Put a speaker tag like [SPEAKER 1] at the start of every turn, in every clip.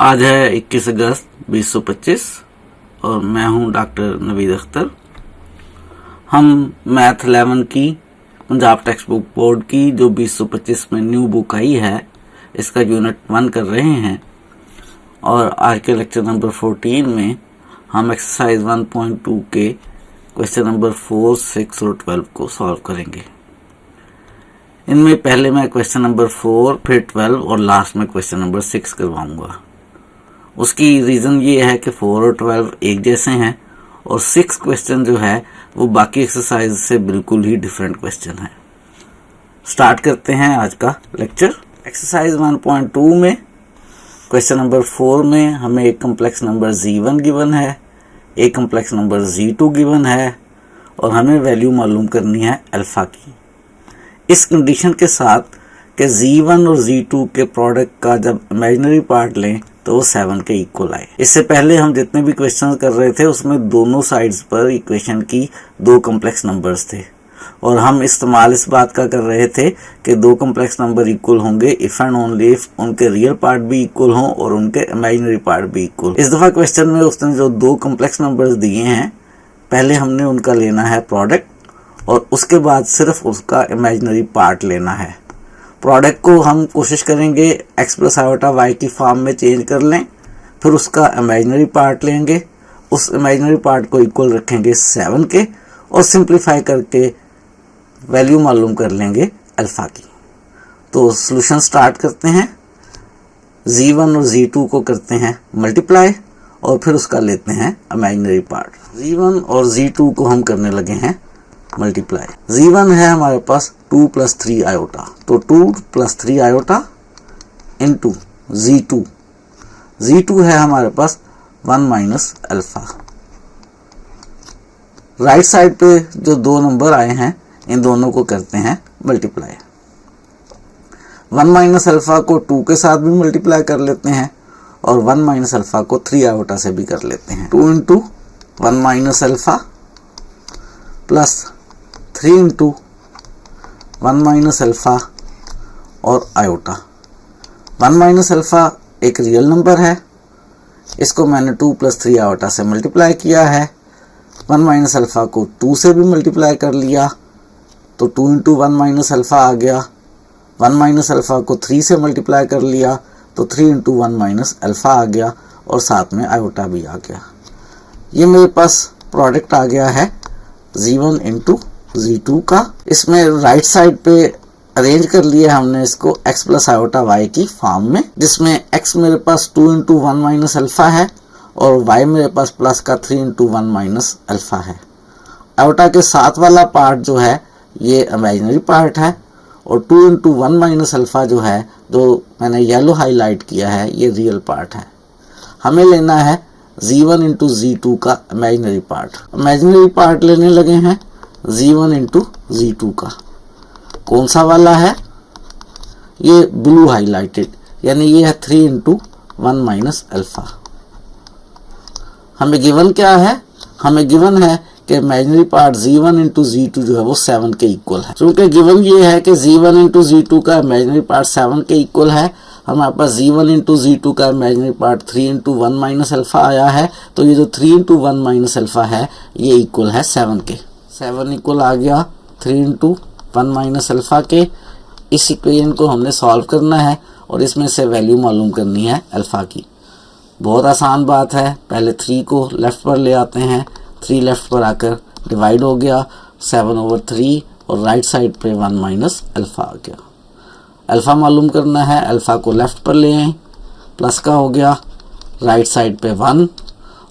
[SPEAKER 1] आज है 21 अगस्त 2025 और मैं हूं डॉक्टर नवीद अख्तर। हम मैथ 11 की पंजाब टेक्स्ट बुक बोर्ड की जो 2025 में न्यू बुक आई है इसका यूनिट 1 कर रहे हैं और आज के लेक्चर नंबर 14 में हम एक्सरसाइज 1.2 के क्वेश्चन नंबर 4, 6 और 12 को सॉल्व करेंगे। इनमें पहले मैं क्वेश्चन नंबर 4, फिर 12 और लास्ट में क्वेश्चन नंबर 6 करवाऊंगा। उसकी रीज़न ये है कि 4 और 12 एक जैसे हैं और 6 क्वेश्चन जो है वो बाकी एक्सरसाइज से बिल्कुल ही डिफरेंट क्वेश्चन है। स्टार्ट करते हैं आज का लेक्चर। एक्सरसाइज 1.2 में क्वेश्चन नंबर 4 में हमें एक कम्प्लेक्स नंबर Z1 गिवन है, एक कम्प्लेक्स नंबर Z2 गिवन है और हमें वैल्यू मालूम करनी है अल्फ़ा की। इस कंडीशन के साथ कि Z1 और Z2 के प्रोडक्ट का जब इमेजिनरी पार्ट लें तो वो 7 के इक्वल आए। इससे पहले हम जितने भी क्वेश्चन कर रहे थे उसमें दोनों साइड्स पर इक्वेशन की 2 कम्प्लेक्स नंबर्स थे और हम इस्तेमाल इस बात का कर रहे थे कि 2 कम्प्लेक्स नंबर इक्वल होंगे इफ़ एंड ओनली इफ उनके रियल पार्ट भी इक्वल हों और उनके इमेजिनरी पार्ट भी इक्वल। इस दफ़ा क्वेश्चन में उसने जो 2 कम्प्लेक्स नंबर्स दिए हैं पहले हमने उनका लेना है प्रोडक्ट और उसके बाद सिर्फ उसका इमेजिनरी पार्ट लेना है। प्रोडक्ट को हम कोशिश करेंगे x प्लस आयोटा y की फॉर्म में चेंज कर लें, फिर उसका इमेजिनरी पार्ट लेंगे, उस इमेजिनरी पार्ट को इक्वल रखेंगे 7 के और सिंप्लीफाई करके वैल्यू मालूम कर लेंगे अल्फ़ा की। तो सॉल्यूशन स्टार्ट करते हैं। Z1 और Z2 को करते हैं मल्टीप्लाई और फिर उसका लेते हैं इमेजिनरी पार्ट। Z1 और Z2 को हम करने लगे हैं मल्टीप्लाई। Z1 है हमारे पास 2 + 3 आयोटा, तो 2 + 3 आयोटा इंटू Z2। Z2 है हमारे पास 1 - अल्फ़ा। राइट साइड पे जो 2 नंबर आए हैं इन दोनों को करते हैं मल्टीप्लाई। 1 - अल्फ़ा को 2 के साथ भी मल्टीप्लाई कर लेते हैं और 1 - अल्फ़ा को 3 आयोटा से भी कर लेते हैं। 2 × 1 - अल्फ़ा प्लस 3 × 1 - अल्फ़ा और आयोटा। 1 - अल्फ़ा एक रियल नंबर है, इसको मैंने 2 + 3 आयोटा से मल्टीप्लाई किया है। 1 - अल्फ़ा को 2 से भी मल्टीप्लाई कर लिया तो 2 × 1 - अल्फ़ा आ गया। 1 - अल्फ़ा को 3 से मल्टीप्लाई कर लिया तो 3 × 1 - अल्फ़ा आ गया और साथ में आयोटा भी आ गया। ये मेरे पास प्रोडक्ट आ गया है Z1 × Z2 का। इसमें राइट साइड पे अरेंज कर लिया हमने इसको x प्लस आयोटा y की फॉर्म में, जिसमें x मेरे पास 2 × 1 - अल्फ़ा है और y मेरे पास प्लस का 3 × 1 - अल्फ़ा है। आयोटा के साथ वाला पार्ट जो है ये इमेजिनरी पार्ट है और 2 × 1 - अल्फ़ा जो है, जो मैंने येलो हाईलाइट किया है, ये रियल पार्ट है। हमें लेना है Z1 × Z2 का इमेजिनरी पार्ट। इमेजिनरी पार्ट लेने लगे हैं Z1 × Z2 का। कौन सा वाला है? ये ब्लू हाईलाइटेड, यानी ये है 3 × 1 - अल्फ़ा। हमें गिवन क्या है? हमें गिवन है कि इमेजिनरी पार्ट Z1 × Z2 जो है वो 7 के इक्वल है। क्योंकि गिवन ये है कि Z1 × Z2 का इमेजिनरी पार्ट 7 के इक्वल है, हमारे पास Z1 × Z2 का इमेजिनरी पार्ट 3 × 1 - अल्फ़ा आया है, तो ये जो 3 × 1 - अल्फ़ा है ये इक्वल है 7 के। 7 इक्वल आ गया 3 × 1 - अल्फ़ा के। इस इक्वेशन को हमने सॉल्व करना है और इसमें से वैल्यू मालूम करनी है अल्फ़ा की। बहुत आसान बात है। पहले 3 को लेफ़्ट पर ले आते हैं, 3 लेफ़्ट पर आकर डिवाइड हो गया 7/3 और राइट साइड पे 1 - अल्फ़ा आ गया। अल्फ़ा मालूम करना है, अल्फ़ा को लेफ़्ट पर ले आए, प्लस का हो गया, राइट साइड पे 1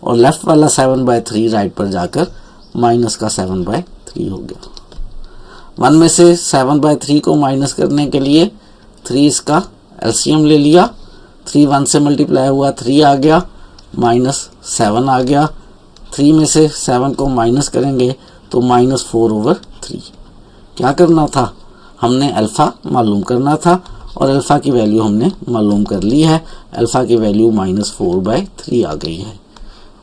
[SPEAKER 1] और लेफ़्ट वाला 7/3 राइट पर जाकर माइनस का 7/3 हो गया। 1 में से 7/3 को माइनस करने के लिए 3 इसका एलसीएम ले लिया, 3 1 से मल्टीप्लाई हुआ 3 आ गया, -7 आ गया। 3 में से 7 को माइनस करेंगे तो -4/3। क्या करना था? हमने अल्फ़ा मालूम करना था और अल्फ़ा की वैल्यू हमने मालूम कर ली है। अल्फ़ा की वैल्यू -4/3 आ गई है।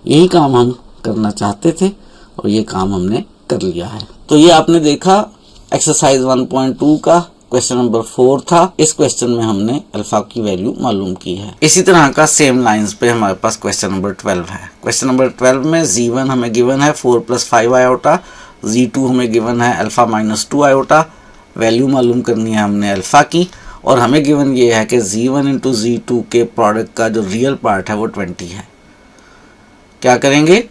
[SPEAKER 1] यही काम हम करना चाहते थे और ये काम हमने कर लिया है। तो ये आपने देखा एक्सरसाइज 1.2 का क्वेश्चन नंबर 4 था। इस क्वेश्चन में हमने अल्फा की वैल्यू मालूम की है। इसी तरह का सेम लाइंस पे हमारे पास क्वेश्चन नंबर 12 है। क्वेश्चन नंबर 12 में Z1 हमें गिवन है 4 + 5 आयोटा, Z2 हमें गिवन है अल्फा - 2 आयोटा। वैल्यू मालूम करनी है हमने अल्फा की, और हमें गिवन ये है कि Z1 × Z2 के प्रोडक्ट का जो रियल पार्ट है वो 20 है। क्या करेंगे,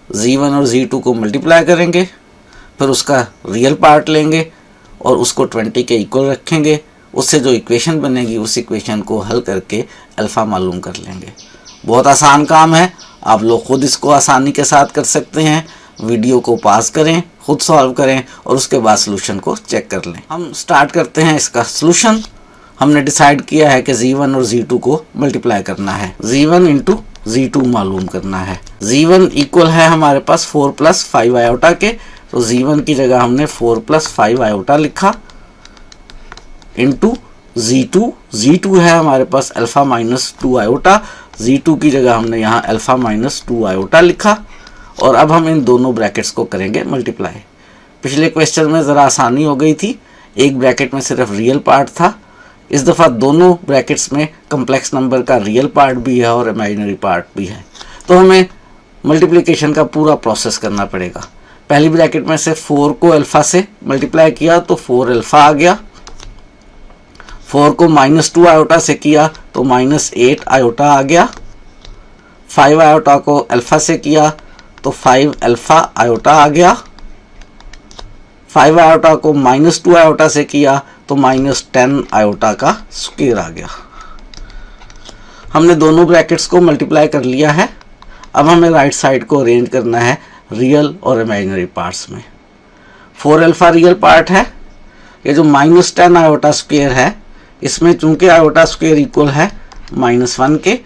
[SPEAKER 1] Z1 और Z2 को मल्टीप्लाई करेंगे, फिर उसका रियल पार्ट लेंगे और उसको 20 के इक्वल रखेंगे। उससे जो इक्वेशन बनेगी उस इक्वेशन को हल करके अल्फ़ा मालूम कर लेंगे। बहुत आसान काम है, आप लोग खुद इसको आसानी के साथ कर सकते हैं। वीडियो को पॉज करें, खुद सॉल्व करें और उसके बाद सॉल्यूशन को चेक कर लें। हम स्टार्ट करते हैं इसका सॉल्यूशन। हमने डिसाइड किया है कि Z1 और Z2 को मल्टीप्लाई करना है, Z1 × Z2 मालूम करना है। Z1 इक्वल है हमारे पास 4 + 5 आयोटा के, तो Z1 की जगह हमने 4 + 5 आयोटा लिखा इंटू Z2। Z2 है हमारे पास अल्फा - 2 आयोटा, Z2 की जगह हमने यहाँ अल्फा - 2 आयोटा लिखा। और अब हम इन दोनों ब्रैकेट्स को करेंगे मल्टीप्लाई। पिछले क्वेश्चन में ज़रा आसानी हो गई थी, एक ब्रैकेट में सिर्फ रियल पार्ट था। इस दफ़ा दोनों ब्रैकेट्स में कम्प्लेक्स नंबर का रियल पार्ट भी है और इमेजिनरी पार्ट भी है, तो हमें मल्टीप्लिकेशन का पूरा प्रोसेस करना पड़ेगा। पहली ब्रैकेट में से 4 को अल्फ़ा से मल्टीप्लाई किया तो 4 अल्फ़ा आ गया, 4 को -2 आयोटा से किया तो -8 आयोटा आ गया, 5 आयोटा को अल्फ़ा से किया तो 5 अल्फ़ा आयोटा आ गया, 5 आयोटा को -2 आयोटा से किया तो -10 आयोटा का स्क्वायर आ गया। हमने दोनों ब्रैकेट्स को मल्टीप्लाई कर लिया है। अब हमें राइट साइड को अरेंज करना है रियल और इमेजिनरी पार्ट्स में। 4 अल्फ़ा रियल पार्ट है, ये जो -10 आयोटा स्क्वायर है इसमें चूंकि आयोटा स्क्वायर इक्वल है -1 के,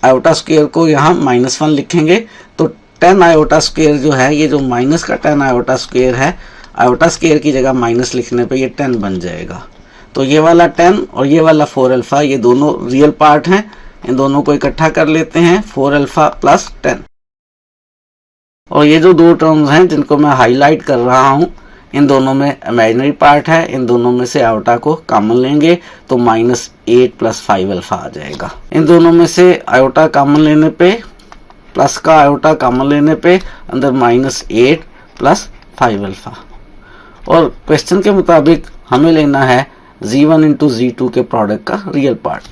[SPEAKER 1] आयोटा स्क्वायर को यहाँ -1 लिखेंगे तो 10 आयोटा स्क्वायर जो है, ये जो माइनस का 10 आयोटा स्क्वायर है, आयोटा स्क्वायर की जगह माइनस लिखने पे ये 10 बन जाएगा। तो ये वाला 10 और ये वाला 4 अल्फ़ा ये दोनों रियल पार्ट हैं, इन दोनों को इकट्ठा कर लेते हैं 4 अल्फ़ा + 10। और ये जो दो टर्म्स हैं जिनको मैं हाईलाइट कर रहा हूँ, इन दोनों में इमेजिनरी पार्ट है, इन दोनों में से आयोटा को कॉमन लेंगे तो -8 + 5 अल्फ़ा आ जाएगा। इन दोनों में से आयोटा कॉमन लेने पे, प्लस का आयोटा कॉमन लेने पे अंदर -8 + 5 अल्फ़ा। और क्वेश्चन के मुताबिक हमें लेना है Z1 × Z2 के प्रोडक्ट का रियल पार्ट।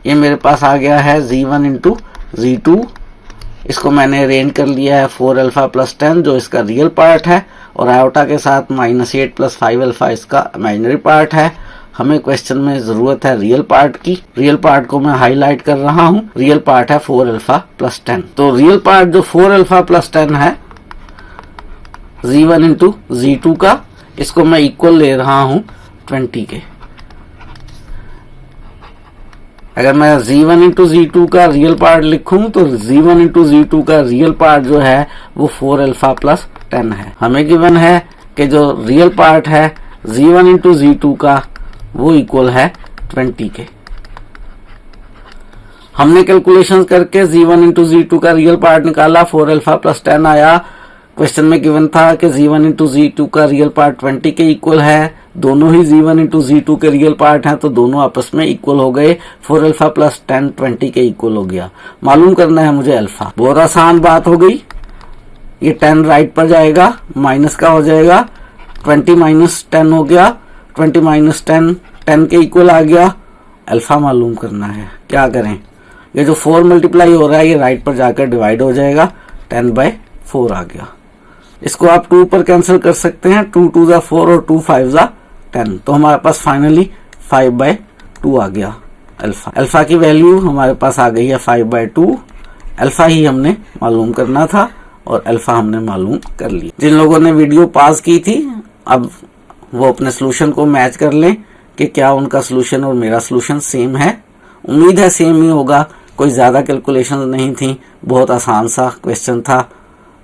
[SPEAKER 1] ये मेरे पास आ गया है Z1 × Z2, इसको मैंने अरेंज कर लिया है 4 अल्फ़ा + 10 जो इसका रियल पार्ट है, और आयोटा के साथ -8 + 5 अल्फ़ा इसका इमेजिनरी पार्ट है। हमें क्वेश्चन में ज़रूरत है रियल पार्ट की। रियल पार्ट को मैं हाईलाइट कर रहा हूँ, रियल पार्ट है 4 अल्फ़ा + 10। तो रियल पार्ट जो 4 अल्फ़ा + 10 है Z1 × Z2 का, इसको मैं इक्वल ले रहा हूँ 20 के। अगर मैं Z1 × Z2 का रियल पार्ट लिखूं तो Z1 × Z2 का रियल पार्ट जो है वो 4 अल्फ़ा + 10 है। हमें गिवन है कि जो रियल पार्ट है Z1 × Z2 का वो इक्वल है 20 के। हमने कैलकुलेशंस करके Z1 × Z2 का रियल पार्ट निकाला, 4 अल्फ़ा + 10 आया। क्वेश्चन में गिवन था कि Z1 × Z2 का रियल पार्ट 20 के इक्वल है। दोनों ही Z1 × Z2 के रियल पार्ट हैं तो दोनों आपस में इक्वल हो गए। 4 अल्फ़ा + 10 20 के इक्वल हो गया। मालूम करना है मुझे अल्फा। बहुत आसान बात हो गई। ये 10 राइट पर जाएगा, माइनस का हो जाएगा, 20 - 10 हो गया, 20 - 10 10 के इक्वल आ गया। अल्फा मालूम करना है, क्या करें, ये जो 4 मल्टीप्लाई हो रहा है ये राइट पर जाकर डिवाइड हो जाएगा, 10/4 आ गया। इसको आप 2 पर कैंसिल कर सकते हैं, 2 × 2 = 4 और 2 × 5 = 10, तो हमारे पास फाइनली 5/2 आ गया अल्फा। अल्फा की वैल्यू हमारे पास आ गई है 5/2। अल्फा ही हमने मालूम करना था और अल्फा हमने मालूम कर लिया। जिन लोगों ने वीडियो पास की थी अब वो अपने सोल्यूशन को मैच कर लें कि क्या उनका सोल्यूशन और मेरा सोल्यूशन सेम है। उम्मीद है सेम ही होगा, कोई ज़्यादा कैलकुलेशन नहीं थी, बहुत आसान सा क्वेश्चन था।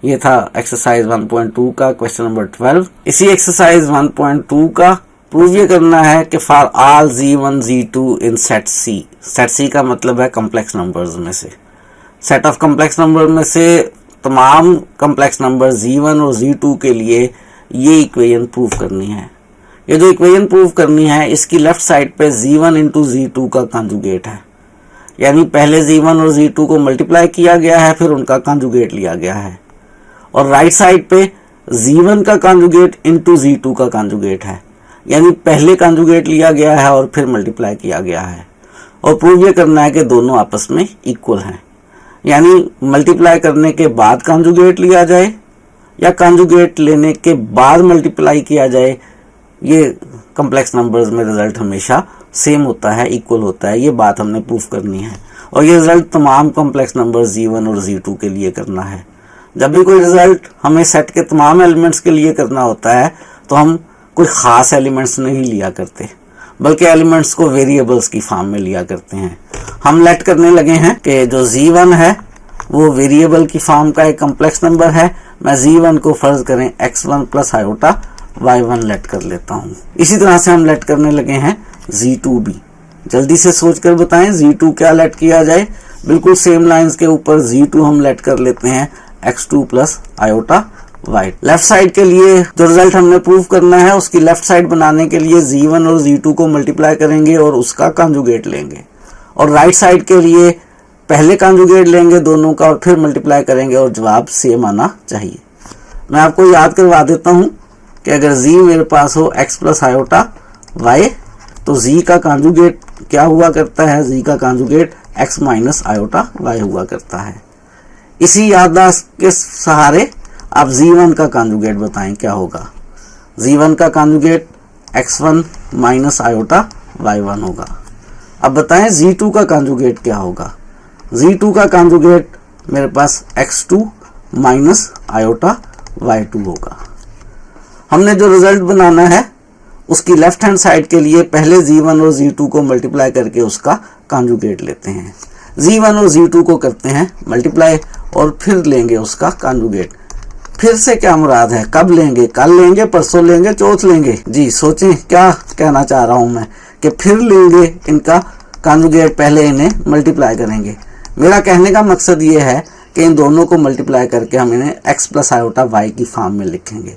[SPEAKER 1] ये था एक्सरसाइज 1.2 का क्वेश्चन नंबर 12। इसी एक्सरसाइज 1.2 का प्रूव ये करना है कि for all Z1 Z2 in set C, set C का मतलब है कॉम्प्लेक्स नंबर्स में से, सेट ऑफ कॉम्प्लेक्स नंबर में से तमाम कॉम्प्लेक्स नंबर Z1 और Z2 के लिए ये इक्वेशन प्रूव करनी है ये जो इक्वेशन प्रूव करनी है इसकी लेफ्ट साइड पे z1 इंटू z2 का कॉन्जुगेट है, यानी पहले z1 और z2 को मल्टीप्लाई किया गया है, फिर उनका कॉन्जुगेट लिया गया है। और राइट साइड पे z1 का कॉन्जुगेट इंटू z2 का कॉन्जुगेट है, यानी पहले कॉन्जुगेट लिया गया है और फिर मल्टीप्लाई किया गया है। और प्रूव ये करना है कि दोनों आपस में इक्वल हैं, यानी मल्टीप्लाई करने के बाद कॉन्जुगेट लिया जाए या कॉन्जुगेट लेने के बाद मल्टीप्लाई किया जाए, ये कॉम्प्लेक्स नंबर्स में रिजल्ट हमेशा सेम होता है, इक्वल होता है। ये बात हमने प्रूफ करनी है और ये रिजल्ट तमाम कॉम्प्लेक्स नंबर्स z1 और z2 के लिए करना है। जब भी कोई रिजल्ट हमें सेट के तमाम एलिमेंट्स के लिए करना होता है तो हम कोई ख़ास एलिमेंट्स नहीं लिया करते, बल्कि एलिमेंट्स को वेरिएबल्स की फॉर्म में लिया करते हैं। हम लेट करने लगे हैं कि जो z1 है वो वेरिएबल की फॉर्म का एक कॉम्प्लेक्स नंबर है। मैं z1 को फर्ज करें x1 plus iota y1 late कर लेता हूँ। इसी तरह से हम लेट करने लगे हैं z2 भी। जल्दी से सोचकर बताएं z2 क्या लेट किया जाए। बिल्कुल सेम लाइंस के ऊपर z2 हम लेट कर लेते हैं x2 plus iota y। Left side के लिए जो रिजल्ट हमने प्रूव करना है उसकी लेफ्ट साइड बनाने के लिए z1 और z2 को मल्टीप्लाई करेंगे और उसका कॉन्जुगेट लेंगे, और राइट साइड के लिए पहले कॉन्जुगेट लेंगे दोनों का और फिर मल्टीप्लाई करेंगे और जवाब सेम आना चाहिए। मैं आपको याद करवा देता हूं कि अगर z मेरे पास हो x प्लस आयोटा y तो z का कॉन्जुगेट क्या हुआ करता है, z का conjugate x minus iota y हुआ करता है। इसी याददाश्त के सहारे आप z1 का कॉन्जुगेट बताएं क्या होगा। z1 का conjugate x1 minus iota y1 होगा। अब बताएं z2 का कॉन्जुगेट क्या होगा। z2 का कॉन्जुगेट मेरे पास x2 माइनस आयोटा y2 होगा। हमने जो रिजल्ट बनाना है उसकी लेफ्ट हैंड साइड के लिए पहले z1 और z2 को मल्टीप्लाई करके उसका कॉन्जुगेट लेते हैं। z1 और z2 को करते हैं मल्टीप्लाई और फिर लेंगे उसका कॉन्जुगेट। फिर से क्या मुराद है, कब लेंगे, कल लेंगे, परसों लेंगे, चौथ लेंगे? जी सोचें क्या कहना चाह रहा हूं मैं कि फिर लेंगे इनका कॉन्जुगेट, पहले इन्हें मल्टीप्लाई करेंगे। मेरा कहने का मकसद ये है कि इन दोनों को मल्टीप्लाई करके हम इन्हें x प्लस आयोटा y की फॉर्म में लिखेंगे।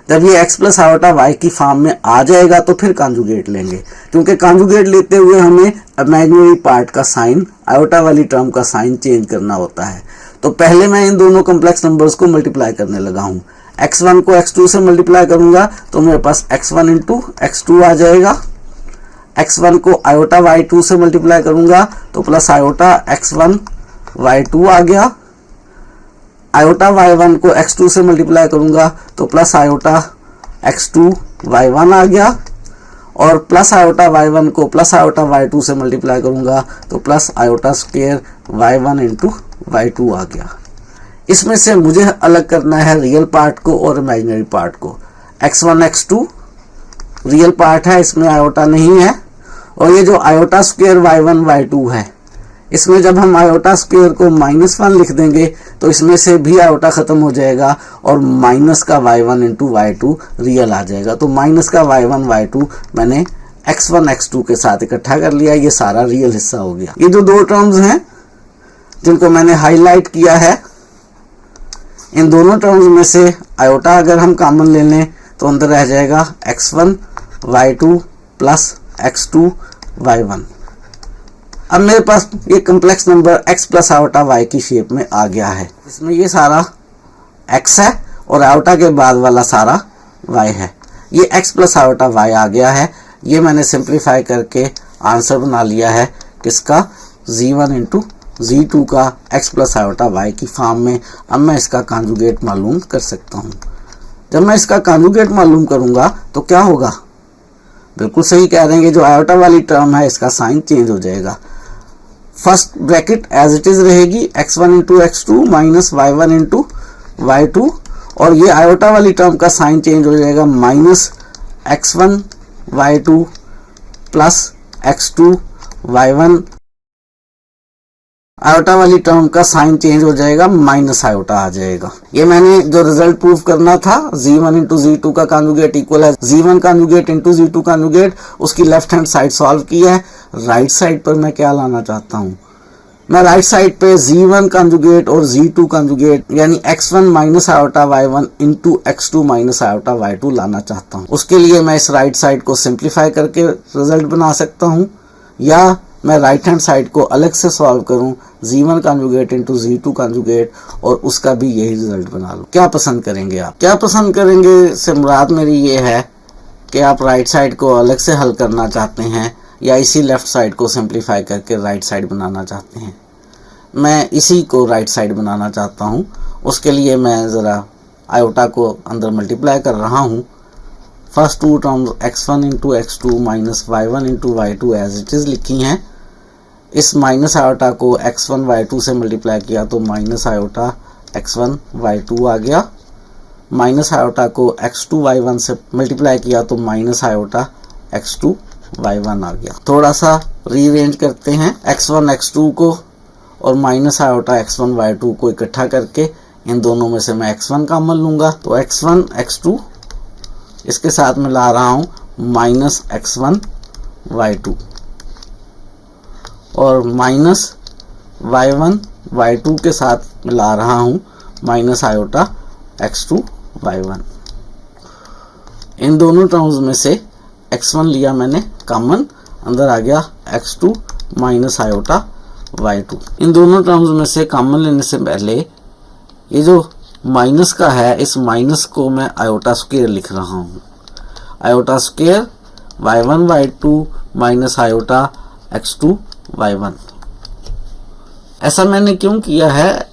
[SPEAKER 1] जब ये x प्लस आयोटा y की फॉर्म में आ जाएगा तो फिर कॉन्जुगेट लेंगे, क्योंकि कॉन्जुगेट लेते हुए हमें इमेजिनरी पार्ट का साइन, आयोटा वाली टर्म का साइन चेंज करना होता है। तो पहले मैं इन दोनों कॉम्प्लेक्स नंबर्स को मल्टीप्लाई करने लगा हूँ। x1 को x2 से मल्टीप्लाई करूंगा तो मेरे पास x1 इंटू x2 आ जाएगा। x1 को आयोटा y2 से मल्टीप्लाई करूंगा तो प्लस आयोटा x1 y2 आ गया। आयोटा y1 को x2 से मल्टीप्लाई करूंगा तो प्लस आयोटा x2 y1 आ गया, और प्लस आयोटा y1 को प्लस आयोटा y2 से मल्टीप्लाई करूंगा तो plus iota square y1 into y2 आ गया। इसमें से मुझे अलग करना है रियल पार्ट को और इमेजिनरी पार्ट को। x1 x2 रियल पार्ट है, इसमें आयोटा नहीं है, और ये जो आयोटा स्क्वायर y1 y2 है इसमें जब हम आयोटा स्क्वायर को -1 लिख देंगे तो इसमें से भी आयोटा खत्म हो जाएगा और माइनस का y1 इंटू y2 रियल आ जाएगा। तो माइनस का y1 y2 मैंने x1 x2 के साथ इकट्ठा कर लिया, ये सारा रियल हिस्सा हो गया। ये जो दो टर्म्स हैं जिनको मैंने हाईलाइट किया है, इन दोनों टर्म्स में से आयोटा अगर हम कॉमन ले लें तो अंदर रह जाएगा x1 y2 plus x2 y1। अब मेरे पास ये complex number x plus iota y की शेप में आ गया है। इसमें ये सारा x है और आयोटा के बाद वाला सारा y है। ये x प्लस आयोटा y आ गया है। ये मैंने सिंप्लीफाई करके आंसर बना लिया है किसका, z1 इंटू z2 का x प्लस आयोटा y की फॉर्म में। अब मैं इसका कॉन्जुगेट मालूम कर सकता हूँ। जब मैं इसका कॉन्जुगेट मालूम करूँगा तो क्या होगा, बिल्कुल सही कह रहे हैं कि जो आयोटा वाली टर्म है इसका साइन चेंज हो जाएगा। First bracket as it is रहेगी x1 into x2 minus y1 into y2, और ये आयोटा वाली टर्म का साइन चेंज हो जाएगा minus x1 y2 plus x2 y1। Iota वाली टर्म का साइन चेंज हो जाएगा, माइनस आयोटा आ जाएगा। ये मैंने जो रिजल्ट प्रूव करना था, z1 इंटू z2 का कॉन्जुगेट इक्वल है z1 conjugate into z2 conjugate, उसकी लेफ्ट हैंड साइड सॉल्व की है। राइट साइड पर मैं क्या लाना चाहता हूँ, मैं राइट साइड पे z1 कंजुगेट और z2 कंजुगेट यानी x1 minus iota y1 into x2 minus iota y2 लाना चाहता हूँ। उसके लिए मैं इस राइट साइड को सिंप्लीफाई करके रिजल्ट बना सकता हूँ, या मैं राइट हैंड साइड को अलग से सॉल्व करूँ z1 conjugate into z2 conjugate और उसका भी यही रिजल्ट बना लूँ। क्या पसंद करेंगे आप? क्या पसंद करेंगे से मुराद मेरी ये है कि आप राइट साइड को अलग से हल करना चाहते हैं या इसी लेफ्ट साइड को सिंप्लीफाई करके राइट साइड बनाना चाहते हैं। मैं इसी को राइट साइड बनाना चाहता हूँ। उसके लिए मैं ज़रा आयोटा को अंदर मल्टीप्लाई कर रहा हूँ। First two terms x1 into x2 minus y1 into y2 as it is लिखी हैं। इस माइनस आयोटा को x1 y2 से मल्टीप्लाई किया तो माइनस आयोटा x1 y2 आ गया। माइनस आयोटा को x2 y1 से मल्टीप्लाई किया तो माइनस आयोटा x2 y1 आ गया। थोड़ा सा रीअरेंज करते हैं x1 x2 को और माइनस आयोटा x1 y2 को इकट्ठा करके इन दोनों में से मैं x1 कॉमन लूँगा तो x1 x2 इसके साथ में ला रहा हूँ माइनस x1 y2 और माइनस y1 y2 के साथ में ला रहा हूँ माइनस आयोटा x2 y1। इन दोनों टर्म्स में से x1 लिया मैंने कॉमन, अंदर आ गया x2 माइनस आयोटा y2। इन दोनों टर्म्स में से कॉमन लेने से पहले ये जो माइनस का है इस माइनस को मैं आयोटा स्क्वायर लिख रहा हूँ। Iota square y1 y2 minus iota x2 y1। ऐसा मैंने क्यों किया है?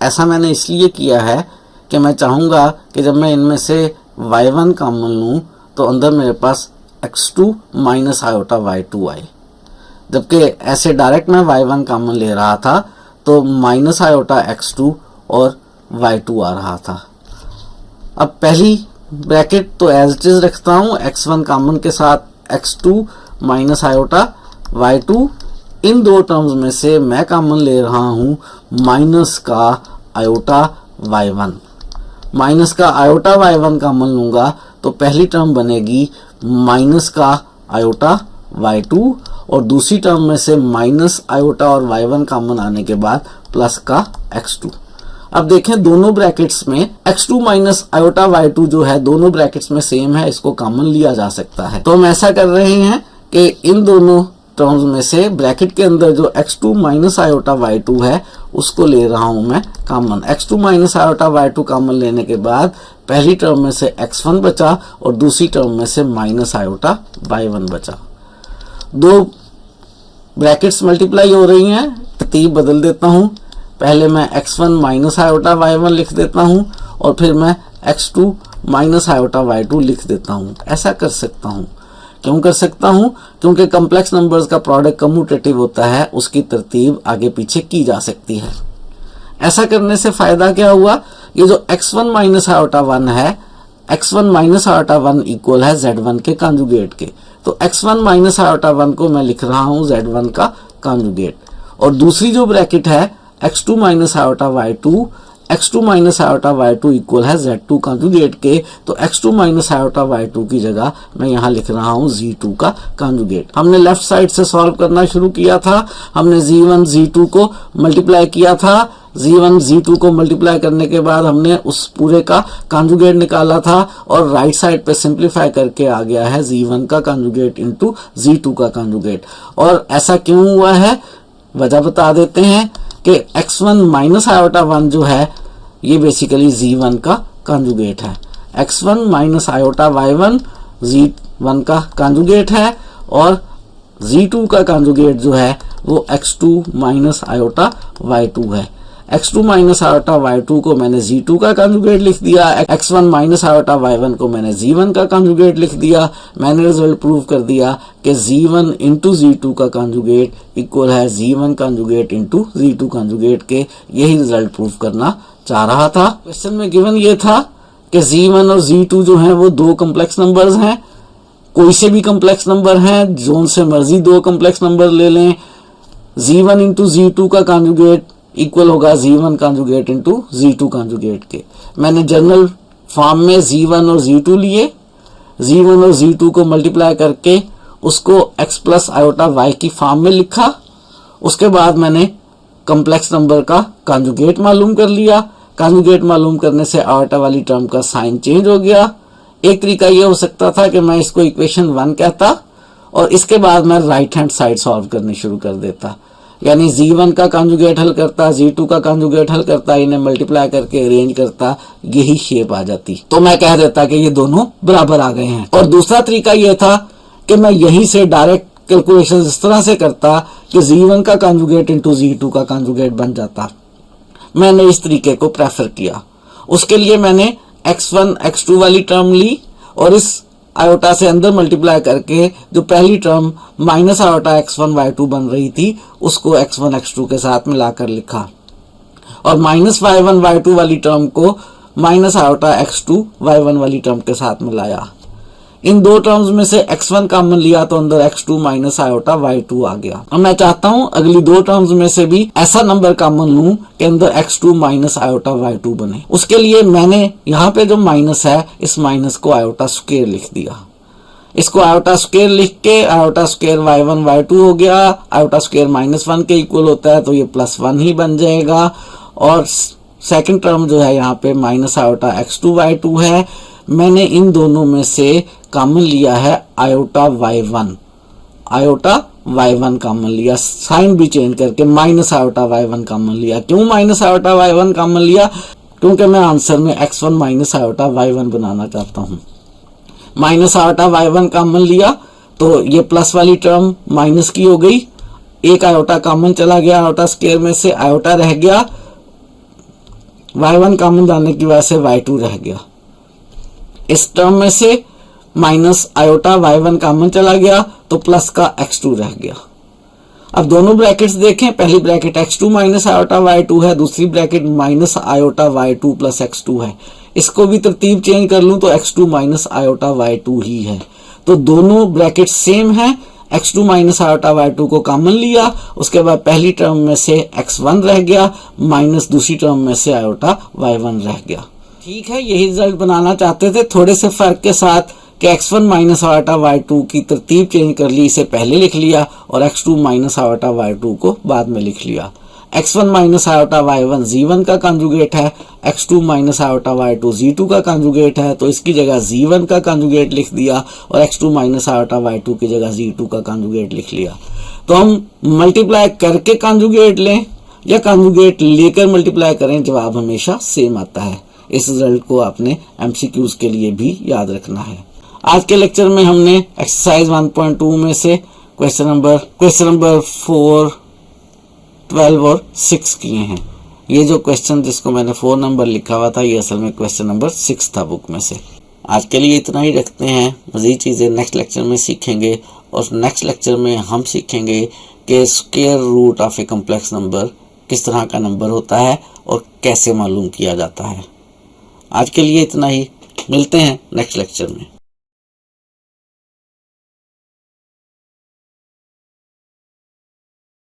[SPEAKER 1] ऐसा मैंने इसलिए किया है कि मैं चाहूँगा कि जब मैं इनमें से y1 कॉमन लूँ तो अंदर मेरे पास x2 माइनस आयोटा y2 आए, जबकि ऐसे डायरेक्ट मैं y1 कॉमन ले रहा था तो माइनस आयोटा x2 और y2 आ रहा था। अब पहली ब्रैकेट तो एज इट इज रखता हूँ, x1 कॉमन के साथ x2 माइनस आयोटा y2। इन दो टर्म्स में से मैं कॉमन ले रहा हूँ माइनस का आयोटा y1। माइनस का आयोटा y1 कॉमन लूँगा तो पहली टर्म बनेगी माइनस का आयोटा y2 और दूसरी टर्म में से माइनस आयोटा और y1 कॉमन आने के बाद प्लस का x2। अब देखें दोनों ब्रैकेट्स में x2 माइनस आयोटा y2 जो है दोनों ब्रैकेट्स में सेम है, इसको कॉमन लिया जा सकता है। तो हम ऐसा कर रहे हैं कि इन दोनों टर्म्स में से ब्रैकेट के अंदर जो x2 माइनस आयोटा y2 है उसको ले रहा हूं मैं common. x2 minus iota y2 common लेने के बाद पहली टर्म में से x1 बचा और दूसरी टर्म में से माइनस आयोटा y1 बचा। दो ब्रैकेट्स मल्टीप्लाई हो रही हैं, तरतीब बदल देता हूं। पहले मैं x1 माइनस आयोटा y1 लिख देता हूं और फिर मैं x2 माइनस आयोटा y2 लिख देता हूं। ऐसा कर सकता हूं। क्यों कर सकता हूं? क्योंकि कॉम्प्लेक्स नंबर्स का प्रोडक्ट कम्यूटेटिव होता है, उसकी तरतीब आगे पीछे की जा सकती है। ऐसा करने से फायदा क्या हुआ? ये जो x1 माइनस आयोटा 1 है, x1 माइनस आयोटा 1 इक्वल है z1 के कॉन्जुगेट के, तो x1 माइनस आयोटा 1 को मैं लिख रहा हूं z1 का कॉन्जुगेट। और दूसरी जो ब्रैकेट है x2 minus iota y2, x2 minus iota y2 equal है z2 कॉन्जुगेट के, तो x2 माइनस आयोटा y2 की जगह मैं यहाँ लिख रहा हूँ z2 का कॉन्जुगेट। हमने लेफ्ट साइड से सॉल्व करना शुरू किया था। हमने z1 z2 को मल्टीप्लाई किया था। z1 z2 को मल्टीप्लाई करने के बाद हमने उस पूरे का कॉन्जुगेट निकाला था और राइट साइड पे सिंप्लीफाई करके आ गया है z1 का कॉन्जुगेट इंटू z2 का कॉन्जुगेट। और ऐसा क्यों हुआ है वजह बता देते हैं कि x1 माइनस आयोटा 1 जो है ये बेसिकली z1 का कॉन्जुगेट है। x1 minus iota y1 z1 का कॉन्जुगेट है और z2 का कॉन्जुगेट जो है वो x2 माइनस आयोटा y2 है। x2 माइनस आयोटा y2 को मैंने z2 का कॉन्जुगेट लिख दिया, x1 माइनस आयोटा y1 को मैंने z1 का कॉन्जुगेट लिख दिया। मैंने रिजल्ट प्रूव कर दिया कि z1 इंटू z2 का कॉन्जुगेट इक्वल है z1 conjugate into z2 conjugate के। यही रिजल्ट प्रूव करना चाह रहा था। क्वेश्चन में गिवन ये था कि z1 और z2 जो हैं वो दो कॉम्प्लेक्स नंबर्स हैं, कोई से भी कॉम्प्लेक्स नंबर हैं, जोन से मर्जी दो कॉम्प्लेक्स नंबर ले लें। z1 इंटू z2 का कॉन्जुगेट इक्वल होगा z1 conjugate into z2 conjugate के। मैंने जनरल फॉर्म में z1 और z2 लिए, z1 और z2 को मल्टीप्लाई करके उसको x प्लस आयोटा y की फॉर्म में लिखा। उसके बाद मैंने कॉम्प्लेक्स नंबर का कॉन्जुगेट मालूम कर लिया। कॉन्जुगेट मालूम करने से आयोटा वाली टर्म का साइन चेंज हो गया। एक तरीका ये हो सकता था कि मैं इसको इक्वेशन 1 कहता और इसके बाद मैं राइट हैंड साइड सॉल्व करनी शुरू कर देता, यानी Z1 का कॉन्जुगेट हल करता, Z2 का कॉन्जुगेट हल करता, इन्हें मल्टीप्लाई करके अरेंज करता, यही शेप आ जाती। तो मैं कह देता कि ये दोनों बराबर आ गए हैं। और दूसरा तरीका यह था कि मैं यहीं से डायरेक्ट कैलकुलेशन इस तरह से करता कि Z1 का कॉन्जुगेट इंटू Z2 का कॉन्जुगेट बन जाता। मैंने इस तरीके को प्रेफर किया। उसके लिए मैंने x1 x2 वाली टर्म ली और इस आयोटा से अंदर मल्टीप्लाई करके जो पहली term minus iota x1 y2 बन रही थी उसको x1 x2 के साथ मिलाकर लिखा और माइनस y1 y2 वाली टर्म को माइनस आयोटा x2 y1 वाली टर्म के साथ मिलाया। इन दो टर्म्स में से x1 कॉमन लिया तो अंदर x2 माइनस आयोटा y2 आ गया। और मैं चाहता हूं अगली दो टर्म्स में से भी ऐसा नंबर कॉमन लूं कि अंदर x2 माइनस आयोटा y2 बने। उसके लिए मैंने यहाँ पे जो माइनस है इस माइनस को आयोटा स्क्वायर लिख दिया। इसको आयोटा स्क्वायर लिख के आयोटा स्क्वायर y1 y2 हो गया। आयोटा स्क्वायर -1 के इक्वल होता है तो ये +1 ही बन जाएगा। और सेकंड टर्म जो है यहाँ पे माइनस आयोटा x2 y2 है। मैंने इन दोनों में से कॉमन लिया है आयोटा y1 कॉमन लिया, साइन भी चेंज करके माइनस आयोटा y1 कॉमन लिया। क्यों माइनस आयोटा y1 कॉमन लिया? क्योंकि मैं आंसर में x1 माइनस आयोटा y1 बनाना चाहता हूं। माइनस आयोटा y1 कॉमन लिया तो ये प्लस वाली टर्म माइनस की हो गई, एक आयोटा कॉमन चला गया, आयोटा स्क्वायर में से आयोटा रह गया, y1 कॉमन जाने की वजह से y2 रह गया। इस टर्म में से माइनस आयोटा y1 कॉमन चला गया तो प्लस का x2 रह गया। अब दोनों ब्रैकेट्स देखें, पहली bracket x2 minus iota y2 है, दूसरी bracket minus iota y2 plus x2 है। इसको भी तरतीब चेंज कर लूं तो x2 माइनस आयोटा y2 ही है। तो दोनों ब्रैकेट सेम है। x2 माइनस आयोटा y2 को कॉमन लिया, उसके बाद पहली टर्म में से x1 रह गया माइनस दूसरी टर्म में से आयोटा y1 रह गया। ठीक है, यही रिजल्ट बनाना चाहते थे, थोड़े से फर्क के साथ कि x1 माइनस आयोटा y2 की तरतीब चेंज कर ली, इसे पहले लिख लिया और x2 माइनस आयोटा y2 को बाद में लिख लिया। x1 minus iota y1 Z1 का कॉन्जुगेट है, x2 minus iota y2 Z2 का कॉन्जुगेट है, तो इसकी जगह Z1 का कॉन्जुगेट लिख दिया और x2 माइनस आयोटा y2 की जगह Z2 का कॉन्जुगेट लिख लिया। तो हम मल्टीप्लाई करके कॉन्जुगेट लें या कॉन्जुगेट लेकर मल्टीप्लाई करें, जवाब हमेशा सेम आता है। इस रिजल्ट को आपने MCQs के लिए भी याद रखना है। आज के लेक्चर में हमने एक्सरसाइज 1.2 में से क्वेश्चन नंबर 4, 12 और 6 किए हैं। ये जो क्वेश्चन जिसको मैंने 4 नंबर लिखा हुआ था, ये असल में क्वेश्चन नंबर 6 था बुक में से। आज के लिए इतना ही रखते हैं, मज़ीद चीज़ें नेक्स्ट लेक्चर में सीखेंगे और नेक्स्ट लेक्चर में हम सीखेंगे कि square root of a complex number किस तरह का नंबर होता है और कैसे मालूम किया जाता है। आज के लिए इतना ही, मिलते हैं नेक्स्ट लेक्चर में।